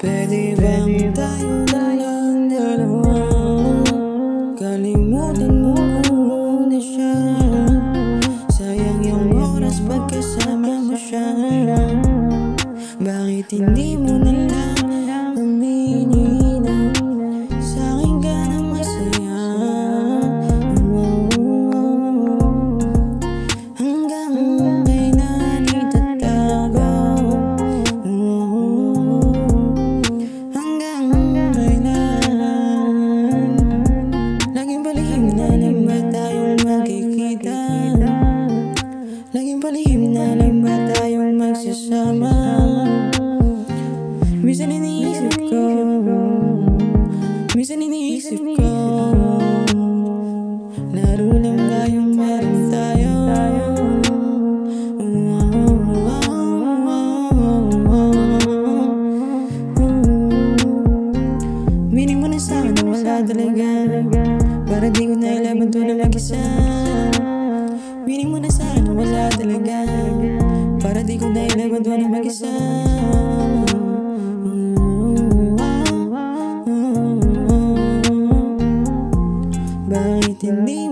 Pwede bang tayo na lang dalawa? Kalimutan mo muna siya. Sayang yung oras pagkasama mo siya. Bakit hindi mo na lang aminin na sa'kin ka na masaya? Hanggang kailan itatago? Hanggang kailan? Laging palihim na lang ba tayong magkikita? Laging palihim na lang ba tayong magsasama? Minsan iniisip ko, minsan iniisip ko, laro lang ba yung meron tayo? Meaning mo na sa'kin na wala talaga, para di ko na ilaban to na mag-isa. Meaning mo na sa'kin na wala talaga, para di ko na ilaban to na mag-isa. Bakit hindi